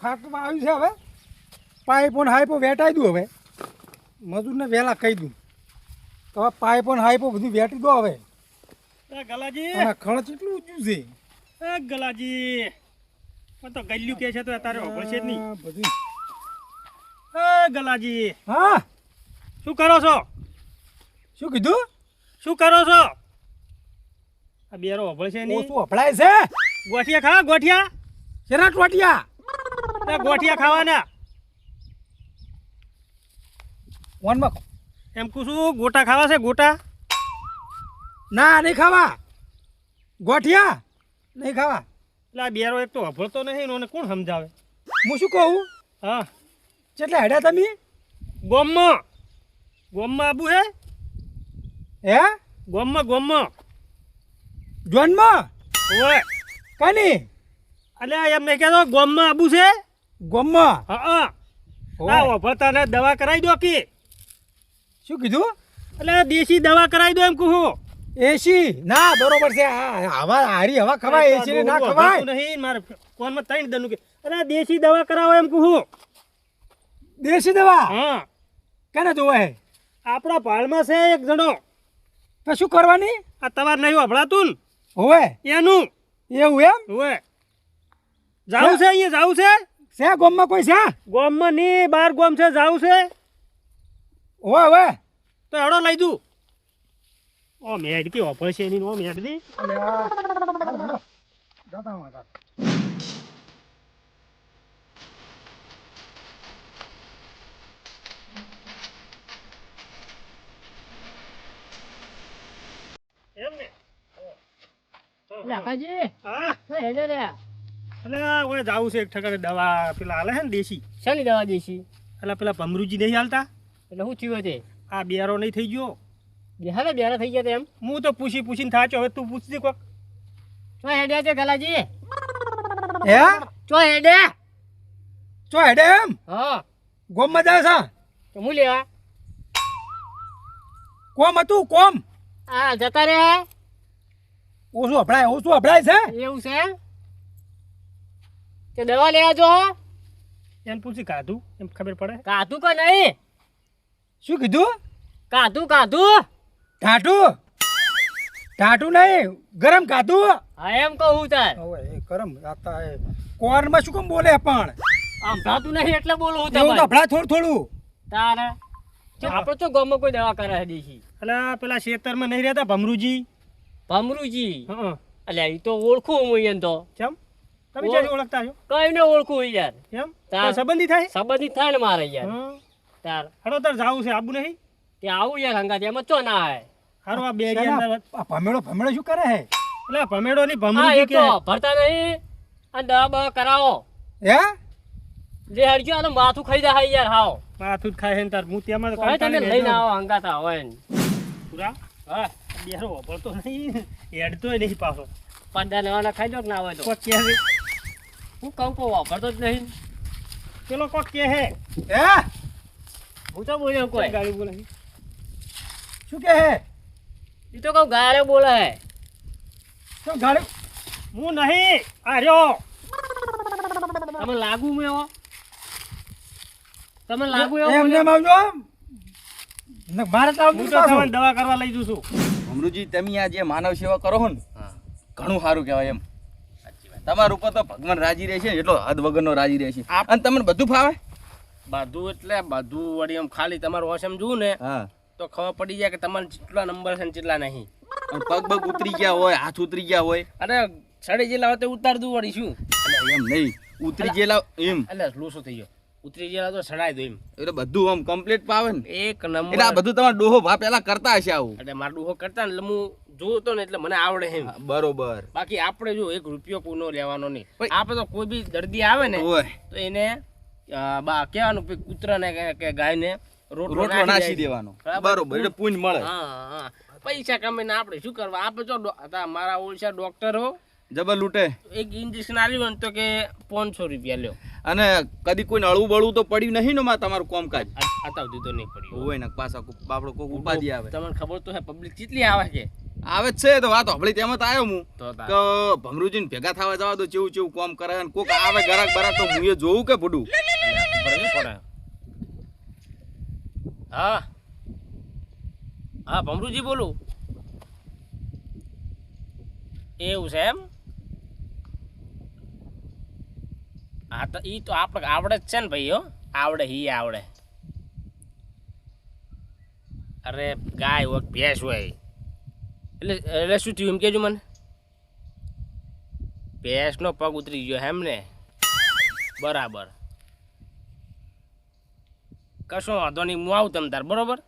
ફાટમાં આવ્યું છે હવે પાઇપો ને હાઈપો વેટાઈ દઉં હવે મજૂરને વહેલા કહી દઉં તો હવે પાઇપો ને હાઈપો બધું વેટી દો હવે ગલાજી અને ખર્ચ એટલું ઊંચું છે ગલાજી તો ગલ્યું કે છે તો તારે ઓગળશે જ નહીં બધું ગલાજી હા શું કરો છો શું કીધું શું કરો છો આ બેરો ઓગળશે નહીં ઓછું અભળાય છે ગોઠિયા ખાવા ગોઠિયા શેના ટોટિયા ગોઠિયા ખાવાના વનમાં એમ કહું છું ગોટા ખાવા છે ગોટા ના નહીં ખાવા ગોઠિયા નહીં ખાવા એટલે આ બેરો એક તો અભળતો નહીં ને કોણ સમજાવે હું શું કહું હા કેટલા હેડ્યા તમે ગોમમાં ગોમમાં આબુ હે હે ગોમમાં જોનમાં ઓય કાની એટલે એમ નહીં કહેતો ગોમમાં આબુ છે ગોમમાં હા હા અભળતા ને દવા કરાવી દો કે શું કીધું એટલે દેશી દવા કરાવી દો એમ કહું એસી ના બરોબર છે હવા હારી હવા ખવાય એસી ને ના ખવાય નહીં મારે કોનમાં ત્રણ દનું કે અરે દેશી દવા કરાવો એમ કહું દેશી દવા હા કેને જોવે હે આપણા ભાળમાં છે એક જણો તો શું કરવાની આ તમારે નહીં અભળાતું હોવે ને એનું એવું એમ હોય જાવું છે અહીંયા જાવું છે છે ગોમમાં કોઈ છે ગોમમાં નહીં બાર ગોમ છે જાવું છે હોવે હોવે તો હેડો લઈ દઉં ઓ મેડ કે ઓફર છે એની ઓ મેડ દી એમ ને લાખાજી હા હેડે રે એટલે ઓય જાવું છે એક ઠકાને દવા પેલા હાલે છે ને દેશી શાની દવા દેશી એટલે પેલા ભમરૂજી નહીં હાલતા એટલે શું થયું છે આ બેરો નહીં થઈ ગયો બેહારે બેરા થઈ ગયા તેમ હું તો પૂછીને થાચો હવે તું પૂછજે કોક ચો હેડે છે ગલાજી હે ચો હેડે ચો હેડે એમ હા ગોમમાં જાય છે તો હું લેવા કોમ હતું કોમ આ જતા રે ઓછું અભળાય છે એવું છે તે દવા લેવા જો એમ પૂછી કાધું એમ ખબર પડે કાધું કે નહીં શું કીધું કાધું ટાટું નહીં ગરમ કાધું હા એમ કહું તાર હવે એ ગરમ આતા એ કોરમાં શું કેમ બોલે પણ આમ ભાતું નહીં એટલે બોલું હું એવું તો તમારે અભળાય થોડું તારે આપણે તો ગામમાં કોઈ દવા કરે છે દેશી એટલે પેલા ખેતરમાં નહીં રહેતા ભમરૂજી ભમરૂજી હા અલ્યા એ તો ઓળખું હું એને તો કેમ તમે ક્યાંથી ઓળખતા છો કઈ ને ઓળખું યાર એમ તાર. કોઈ સંબંધી થાય સંબંધિત થાય ને મારે યાર હા તાર હડો તાર જાવું છે આબુ નહીં ત્યાં આવું યાર હંગાત એમાં ચો ના આવે હારું આ બે અંદર આ ભમેડો શું કરે હે એટલે ભમેડો ની હા ભમરૂજી એ કે તો ભરતા નહીં અને દવા બવા કરાવો હે જે હરજો આને માથું ખાઈ જાય યાર હાવ માથું જ ખાય છે ને તાર હું ત્યાં તો હવે તમે લઈને આવો હંગાત આવો એને પૂરા હા બેરો વાપરતો નહીં હેડતોય નહીં પાછો પાંડા નવાના ખાઈ લો કે ના હોય તો કોક કે છે હું કહું કહું વાપરતો જ નહીં પેલો કોક કે હે હે હું તો બોલ્યો કોઈ ગાડી બોલે શું કે હે એ તો કહું ગારે બોલે હે શું ગાડી હું નહીં આ રહ્યો તમે લાગુ મેં એવો તમે લાગુ એવો એમને બોલ્યો? આવજો ને મારે તો હું તો તમને દવા કરવા લઈ જઉં છું ભમરૂજી તમે આ જે માનવ સેવા કરો છો ને ઘણું સારું કહેવાય એમ તમારા ઉપર તો ભગવાન રાજી રહે છે ને એટલો હદ વગરનો રાજી રહે છે અને તમને બધું ફાવે બધું એટલે બધું વળી આમ ખાલી તમારું ઓસમ જોવું ને હા તો ખબર પડી જાય કે તમારે કેટલા નંબર છે ને કેટલા નહીં અને પગ ઉતરી ગયા હોય હાથ ઉતરી ગયા હોય અને સડી જેલા હોય તો ઉતાર દઉં વળી શું એટલે એમ નહીં ઉતરી ગયેલા એમ એટલે લોસો થઈ ગયો ઉતરી ગયેલા તો સડાઈ દો એમ એટલે બધું આમ કમ્પ્લીટ પાવે ને એક એટલે આ નંબર બધું તમારા ડોહો ભા પેલા કરતા હશે આવું એટલે મારું ડોહો કરતા ને એટલે હું જોતો ને એટલે મને આવડે એમ હા, બરોબર બાકી આપણે જો એક રૂપિયો કોઈનો લેવાનો નહીં ઓય. આપણે તો કોઈ બી દર્દી આવે ને ઓય તો એને બા કહેવાનું કે કૂતરાને કે ગાયને રોટલો નાસી નાખી દેવાનો બરાબર. બરોબર એટલે પુણ્ય મળે હા હા પૈસા કમાઈને આપણે શું કરવા આપણે તો મારા ઓળશા ડોક્ટરો જબર લૂંટે એક ઇન્જેક્શન આવ્યું ને તો કે 500 રૂપિયા લ્યો અને કદી કોઈને અળવું બળવું તો પડ્યું નહીં ને માં તમારું કામકાજ આતા સુધી તો નહીં પડ્યું હોય ને પાછા બાપડો કોક ઉપાધિ આવે તમને ખબર તો હે પબ્લિક કેટલી આવે છે આવે જ છે તો વાત હોભળી તેમાં તો આવ્યો હું તો તાર. કે ભમરુજીને ભેગા થવા જવા દો ચેવું ચેવું કામ કરે અને કોક આવે ગરાક બરાક તો હું એ જોઉં કે પડું બરાબર પડે. હા હા ભમરુજી બોલું. એવું છે એમ? હા તો ઈ તો આપણે આવડે જ છે ને ભાઈ હો. આવડે હી આવડે. અરે ગાય હોય ભેંસ હોય એટલે શું થયું એમ કેજો મને. ભેંસનો પગ ઉતરી ગયો એમ ને? બરાબર. કશો વાંધો નહીં, હું આવું તમ તાર બરોબર.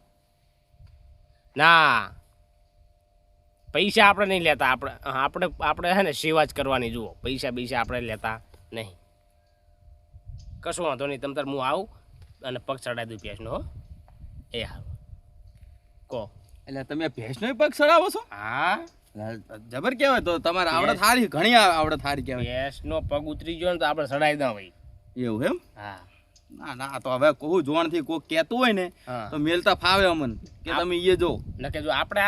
ના પૈસા આપણે નહીં લેતા. આપણે હે ને સેવા જ કરવાની. જુઓ પૈસા બૈસા આપણે લેતા નહીં. કશો વાંધો નહીં, તમ તાર હું આવું અને પગ ચડાવી દઉં ભેંસનો. હો એ હારું કહો. એટલે તમે ભેંસનો પગ સડાવો છો? હા જબર કહેવાય. તો તમારે આવડત સારી, ઘણી આવડત સારી કહેવાય. ભેંસનો પગ ઉતરી ગયો ને તો આપણે ચડાવી દઉં ભાઈ. એવું એમ? હા ના ના, તો હવે કહું જોણથી કોક કહેતું હોય ને હા. તો મેલતા ફાવે અમન કે તમે એ જો. નકે જો આપણે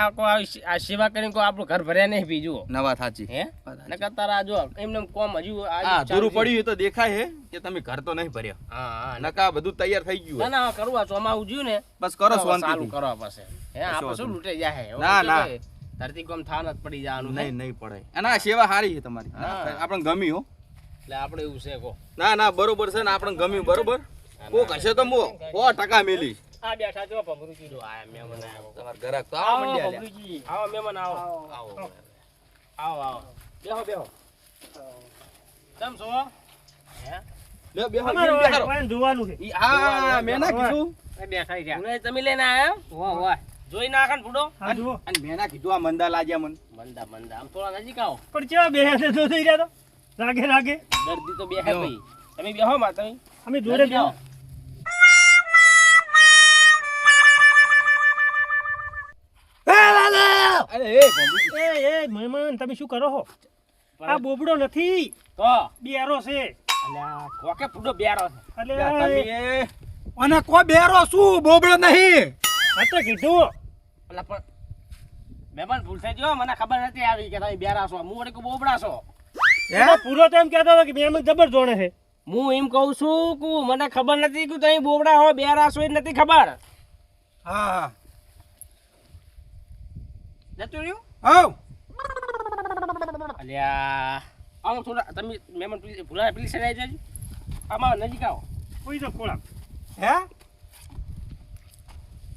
આ સેવા કરીને કોઈ આપણું ઘર ભર્યા નહીં પી જુઓ. નવા થાચી હે નકર તારા જો એમને કોમ હજુ હા ધૂરું પડ્યું એ તો દેખાય હે કે તમે ઘર તો નહીં ભર્યા. હા હા નકા બધું તૈયાર થઈ ગયું ના હોય. ના કરવા ચોમાવું જ્યું ને બસ કરો ચાલુ શાંતિથી. કરવા પાસે. હે આપણે શું લૂંટાઈ જાય હે? ના, ના. ધરતી કોમ થાન જ પડી જવાનું નહીં નહીં પડે. અને આ સેવા સારી છે તમારી. હા. આપણને ગમી હો. એટલે આપણે એવું છે કો. ના ના બરોબર છે ને આપણને ગમ્યું બરોબર. કોક હશે તો મો 100% મેલી. આ બેઠા જો ભમરુજી જો આયા મહેમાન આયા. તમારા ઘરાક તો આવો આવા મંડ્યા લ્યા. ભમરુજી આવો મહેમાન આવો આવો આવો બેહો બેહો. કેમ છો? હે લ્યો બેહો અમારે ઈ બેહારો. વાયન જોવાનું છે. હા મેં ના કીધું. બેઠા રહ્યા. હું તમે લઈને આયા? વાહ વાહ. જોઈ નાખો ને ફૂડો. આ જુઓ અને મેં ના કીધું આ મંદા લાગ્યા મન. મંદા મંદા આમ થોડા નજીક આવો. પણ કેવા બે હાથે જો થઈ રહ્યા તો રાગે રાગે દર્દી તો બેહે ભાઈ. તમે બેહો માં તમે. અમે જોડે બેહો. બેહો. અરે એ ભમરુજી. એ મહેમાન તમે શું કરો છો? આ બોબડો નથી, તો બિયારો છે. અલ્યા કોકે ફૂડો બેરો છે. એટલે તમે અને કો બેરો શું બોબડો નહીં. આ તો કીધું અલા પણ મહેમાન ભૂલ થઈ ગયો. મને ખબર નથી આવી કે તમે બેરા છો. હું વળી બોબડા છો. હે? તો પૂરો તો એમ કહેતો હતો કે મહેમાન જબર જોણે છે. હું એમ કહું છું કે મને ખબર નથી કે તમે બોબડા હો બેરા છો એ નથી ખબર. હા જતું રહ્યું. આવ અલ્યા આવું થોડા તમે મહેમાન ભૂલા પેલી સાઈડ આવી જજો. આમાં નજીક આવો. કોઈ તો ખોળા હે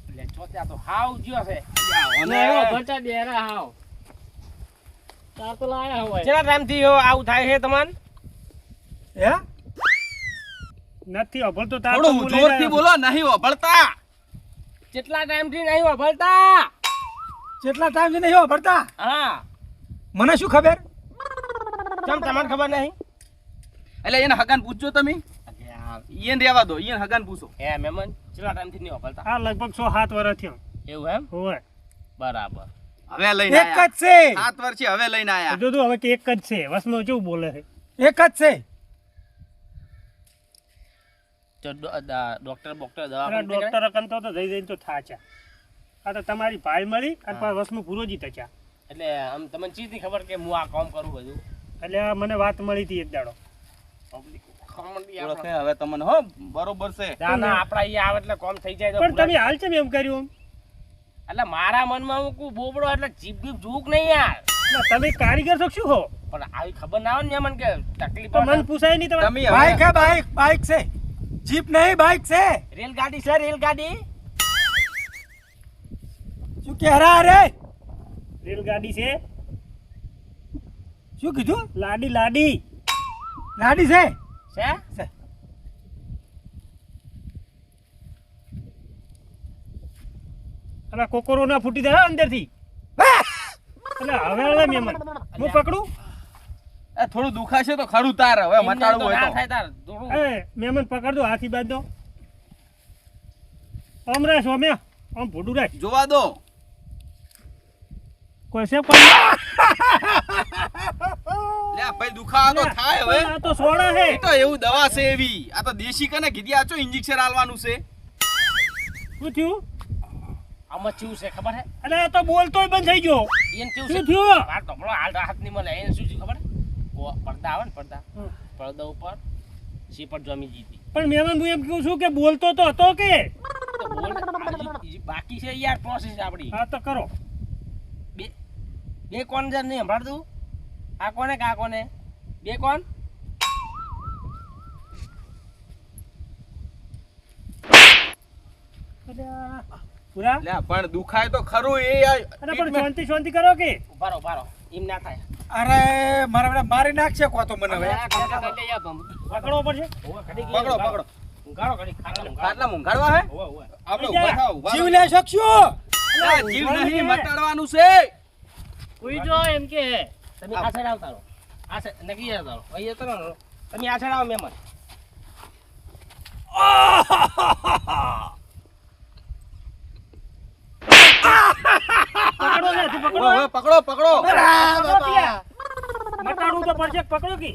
એટલે ચોથા તો હાવ જ્યો છે. અને ભરતા બેરા હાવ. તાર તો લાયા હોય. કેટલા ટાઈમથી આવું થાય છે તમને? હે નથી અભળ તો તાર તો થોડું હું લઈ જોરથી આવ્યો બોલો નહીં ઓભળતા. કેટલા ટાઈમથી નહીં વાપરતા? કેટલા ટાઈમ નહીં હો ભરતા. હા મને શું ખબર. કેમ તમને ખબર નહીં? એટલે એને હગાન પૂછજો તમે. ઈયન રેવા દો, ઈયન હગાન પૂછો. હે મહેમાન કેટલા ટાઈમથી નહીં વાપરતા? આ લગભગ 6-7 વર્ષ થયો એવું એમ? હોય બરાબર. હવે લઈને એક જ આયા. છે 7 વર્ષે હવે લઈને આયા. જો હવે કે એક જ છે વસમાં કેવું બોલે છે. એક જ છે. તો ડોક્ટર બોક્ટર દવા અરે ડોક્ટર કંતો તો જઈ જઈને તો થાચા. આ તો તમારી ભાઈ મળી અને પાછા વસમાં પૂરોજી તચા. એટલે આમ તમને ચીજની ખબર કે હું આ કામ કરું બધું? એટલે આ મને વાત મળી હતી એક દાડો. ઓળખે હવે તમને હો બરોબર છે. ના ના આપડા અહીંયા આવે એટલે કામ થઈ જાય તો પણ તમે હાલ છે એમ કર્યું એટલે મારા મનમાં હું કુ બોબડો એટલે જીભ બીપ જોક નહીં યાર. એમ તમે કારીગર છો શું હો? પણ આવી ખબર ના આવે ને મહેમાન કે તકલીફ તો મન પૂછાય નહીં તમારે. તમે હવે બાઈક હે બાઈક બાઈક છે. જીપ નહીં બાઈક છે. રેલગાડી છે રેલગાડી. શું કહે રા રે રેલગાડી છે, શું કીધું. લાડી લાડી ગાડી છે. છે છે. અને કોકોરો ના ફૂટી જાય અંદરથી. એટલે હવે મહેમાન હું પકડું. એ થોડું દુખાશે તો ખરું તાર હવે એમને મટાડવું તો હોય ના તો. થાય તાર થોડું. એ મહેમાન પકડ દો, હાથી બાંધ દો. આમ રાખ સોમ્યા, આમ ભૂડું રાખ. જોવા દો. કોઈ છે કોઈ લે ભાઈ દુખાવા તો થાય હવે. આ તો સોડા છે. એ તો એવું દવા છે એવી. આ તો દેશી કને કીધી આ ચો ઇન્જેક્શન આલવાનું છે. શું થયું? આમાં ચેવું છે ખબર હે અને આ તો બોલતોય બંધ થઈ ગયો. એને ચેવું શું છે થયું? વાત તો બરો હાલ રાહત નહીં મળે એને શું છે ખબર હે? પડદા આવે ને પડદા પડદા ઉપર સીપટ જમી જીતી પણ મહેમાન હું એમ કહું છું કે બોલતો તો હતો કે તો બોલ બાકી છે યાર પ્રોસેસ આપણી હા તો કરો. બે કોણ જર નહીં સંભાળતું આ કોને કે આ કોને બે કોણ પૂરા લે પણ દુખાય તો ખરું એ અરે પણ શાંતિ શાંતિ કરો કે ઉભારો ઉભારો એમ ના થાય અરે મારા બેટા મારી નાખશે કો તો મને હવે પકડવો પડશે. પકડો પકડો ઊંઘાડો ઘડી ખાટલા ખાટલા ઊંઘાડવા હે ઓવા ઓવા આપણે ઊભા થાવ ઊભા જીવ થાવ. લે શકશું લે, જીવ નહીં મટાડવાનું છે ઉઈ જો એમ કે તમે આ સાઈડ આવતા રહો આ સાઈડ નકી આવતા રહો અહીં તો રહો તમે આ સાઈડ આવો મહેમાન પકડો ને તું પકડો. ઓય, ઓય, પકડો પકડો પકડો ત્યાં. મટાડવું તો પડશે પકડો કે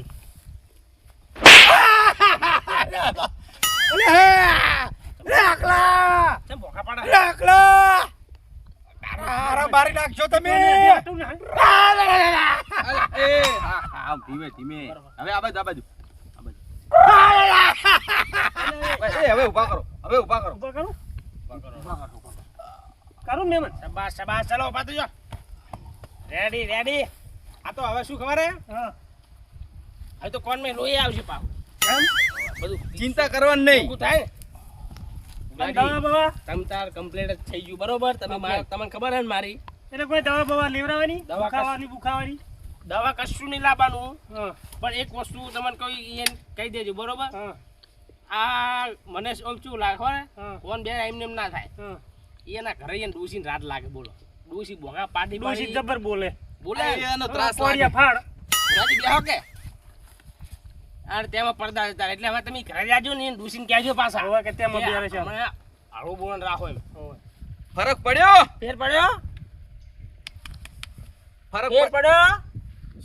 રાખલા કેમ ભોખા પાડા રાખલા અરે મારી નાખશો તમે હટું ને, હટ. એ હા હા ધીમે ધીમે હવે આ બાજુ એ હવે ઊભા કરો ઉભા કરું કરું મહેમાન. શાબાશ શાબાશ ચલો ઉભા થજો રેડી રેડી આ તો હવે શું ખબર હે હા હવે તો કોણ મેં લોહી આવશે પાવ એમ? બધું ચિંતા કરવાની નહીં ભેગું થાય ને અને દવા બવા તમ તાર કમ્પ્લીટ જ થઈ ગયું બરોબર તમે તમને ખબર હે ને મારી એટલે કોઈ દવા બવા લેવડાવવાની દવા બુખાવાની બુખાવાની દવા કશું નહીં લાવવાનું હા પણ એક વસ્તુ તમને કહી દેજો બરોબર હા આ મને આમ શું લાગે ખબર હે? હા. ફોન બે એમને એમ ના થાય હા એના ઘરે એને ડોસીને રાત લાગે બોલો ડોસી ભોગા પાડી ડોશી પાડી જબર બોલે બોલે એનો ત્રાસ પોડિયા લાગે ફાડ રાજી બેહો કે અને તેમાં પડદા હતા એટલે હવે તમે ઘરે જાજો ને ડોસીને કહેજો પાછા હવે કે તેમાં કે બેરે છે. હમણાં આળું બોણ રાખો એમ ફરક પડ્યો ફેર પડ્યો ફરક ફેર પડ્યો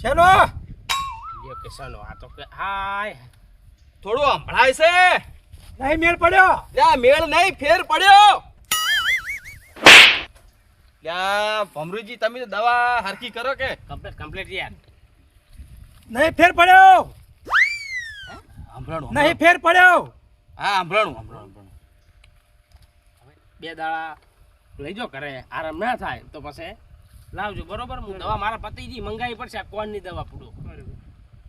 શેનો લ્યો કે સનો આ તો કે હાય થોડું સંભળાય છે નહીં મેળ પડ્યો લ્યા મેળ નહીં ફેર પડ્યો લ્યા ભમરુજી તમે તો દવા હરખી કરો કે કમ્પ્લીટ યાર નહીં ફેર પડ્યો સંભળાણું નહીં ફેર પડ્યો હા સંભળાણું બે દાડા લઈ જો ઘરે આરામ ના થાય તો પછી લાવજો બરોબર હું દવા મારા પતિજી મંગાવી પડશે આ કોણની દવા પૂરો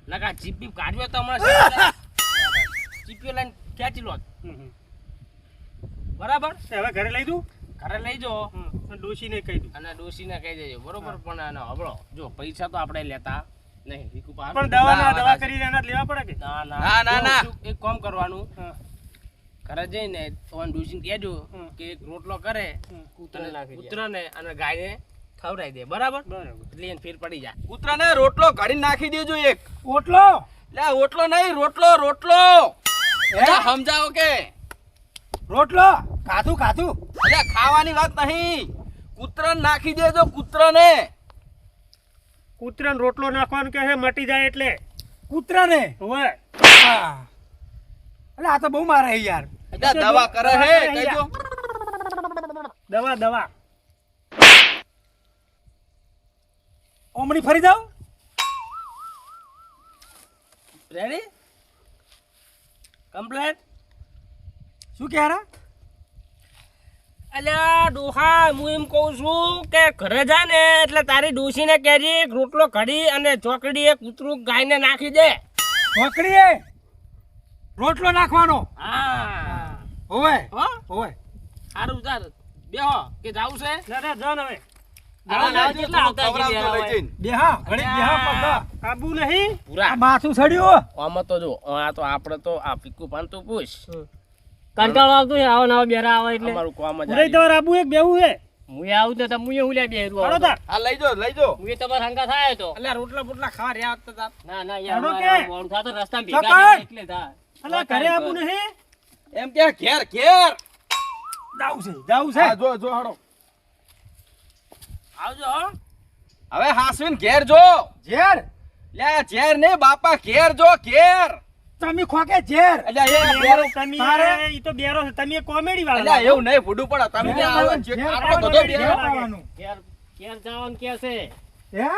નકા જીપી કાઢ્યો તો હમણાં જીપીઓ લઈને ખેંચી લો બરાબર હવે ઘરે લઈ દઉં ઘરે લઈ જો ડોશીને કહી દઉં અને ડોશીને કહી દેજો બરોબર પણ આનો હબળો જો પૈસા તો આપણે લેતા નહીં વિકુ પાસે પણ દવા ના, દવા કરીને એના જ લેવા પડે કે ના ના, ના, જો ના. શું એક કામ કરવાનું હા ઘરે જઈને તમારે ડોશીને કહેજો કે એક રોટલો કરે કૂતરાને અને ગાયને ખવડાવી દે બરાબર બરાબર એટલે એને ફેર પડી જાય કૂતરાને રોટલો કાઢી નાખી દેજો એક ઓટલો લ્યા ઓટલો નહીં રોટલો લ્યા સમજાવો કે રોટલો કાધું કાધું લ્યા ખાવાની વાત નહીં કૂતરાને નાખી દેજો કૂતરાને કૂતરાને રોટલો નાખવાનું કે હે મટી જાય એટલે કૂતરાને હોય હા એટલે આ તો બહુ મારે છે યાર લ્યા દવા કરે હે કહેજો દવા દવા ઓમણી ફરી જાવ રેડી કમ્પ્લેટ શું કે હારા અલ્યા ડોહા હું એમ કહું છું કે ઘરે જાય ને એટલે તારી ડોશીને કહેજે એક રોટલો કઢી અને ચોકડી એક કૂતરું ગાયને નાખી દે ઢોકળીએ રોટલો નાખવાનો હા હોવે હો હોવે સારું ચાલ બેહો કે જાવું છે ના ના જાન હવે દવા લાવજો કેટલા આવતા ખવડાવજો કીધે લઈ જઈને. બેહા ઘડી બેહા પગા આબુ નહીં પૂરા આ માથું સડ્યું આમાં તો જો આ તો આપણે તો આ પીકુ પાન તો પૂછ કંટાળો આવતો છે આવો નવા બેરા આવે એટલે અમારું કામ જ પૂરે તમારે આબુ એક બેવું હે હું આવું તો તમે હું લે બે હાલો તાર હા લઈ જો હું તમારા હંગા થાય તો અલ્યા રોટલા બોટલા ખાવા રહ્યા હોત તો તાર. ના ના હાલો યાર કે? મારે મોડું થાતું રસ્તામાં ભેગા ચોકડ! થયા એટલે થાય અલા ઘરે આબુ નહીં એમ કે ઘેર ઘેર જાવું છે હા જો હાડો આવજો હો. હવે હાસવીન ઘેર જો ઝેર લ્યા ઝેર ને બાપા ઘેર જો ઘેર તમે ખોકે ઝેર અલ્યા એ બેરો તમે તારે- ઈ તો બેરો છે તમે કોમેડી અલ્યા વાળા એવું નહીં ભૂડું પડે તમે ઝેર ત્યાં આવો આવવાનું, જે ઝેર આપણો આવવાનું, બધો ઝેર બેરો આવવાનું. ઘેર ઘેર જવાનું કે છે હે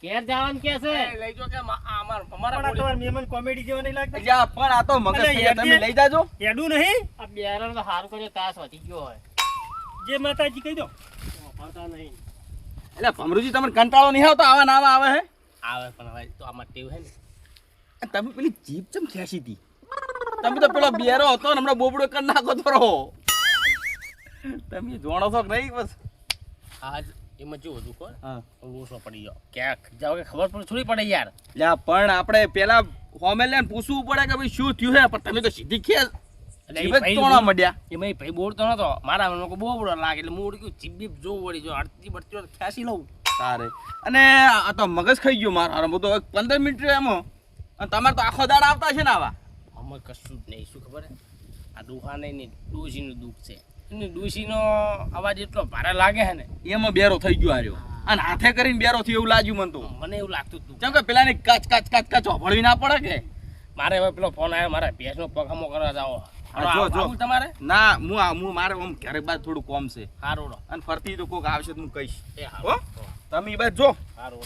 ઘેર જવાનું કે છે લઈ જો કે અમારા પણ આ તમારા મહેમાન કોમેડી જેવા નહીં લાગતા અલ્યા પણ આ તો મગજ અલ્યા, થઈ તમે લઈ જાજો એડું નહીં આ બેરણ તો હારું કર્યો તાસ વધી ગયો હોય જે માતાજી કહી દો વાપરતા નહીં એટલે ભમરુજી તમને કંટાળો નહીં આવતો આવા ના આવે હે આવે પણ હવે તો આમાં ટેવ હે ને તમે પેલી જીપ ચમ ખેંચી હતી તમે તો પેલો બેરો હતો ને હમણાં બોબડો કરી નાખો તો રહો તમે જોણો છો કે નહીં બસ આજ એમાં જેવું હતું કોણ હા ઓછો પડી ગયો ક્યાંક જાવ કે ખબર પણ થોડી પડે યાર લ્યા પણ આપણે પેલા હોમેલ ને પૂછવું પડે કે ભાઈ શું થયું છે પણ તમે તો સીધી ખેંચ એટલે એ જીભ જ ભાઈ તોણા મડ્યા એમાં એ ભાઈ બોલતો નતો મારા મનમાં કોઈ બહુ બડો લાગે એટલે હું વળી જીભ બીપ જોવું વળી જો અડધી બડતી વાર ખેંચી લઉં સારે અને આ તો મગજ ખાઈ ગયો મારો હું તો 15 મિનિટ એમાં અને તમારે તો આખો દાડ આવતા છે ને આવા આમાં કશું જ નહીં શું ખબર હે આ દુખા નહીં ને ડોશીનું દુઃખ છે અને ડોશીનો અવાજ એટલો ભારે લાગે છે ને એમાં બેરો થઈ ગયો આર્યો અને હાથે કરીને બેરો થયો એવું લાગ્યું મને તો મને એવું લાગતું હતું કેમ કે પેલાને કાચ કાચ કાચ કાચ ભળવી ના પડે કે મારે હવે પેલો ફોન આવ્યો મારે ભેંસનો પગમો કરવા જાઓ જો. તમારે ના હું મારે આમ ક્યારેક બાદ થોડું કોમ છે હારું અને ફરતી તો કોક આવશે તો હું કહીશ એ હો હારું તમે એ બાદ જો હારું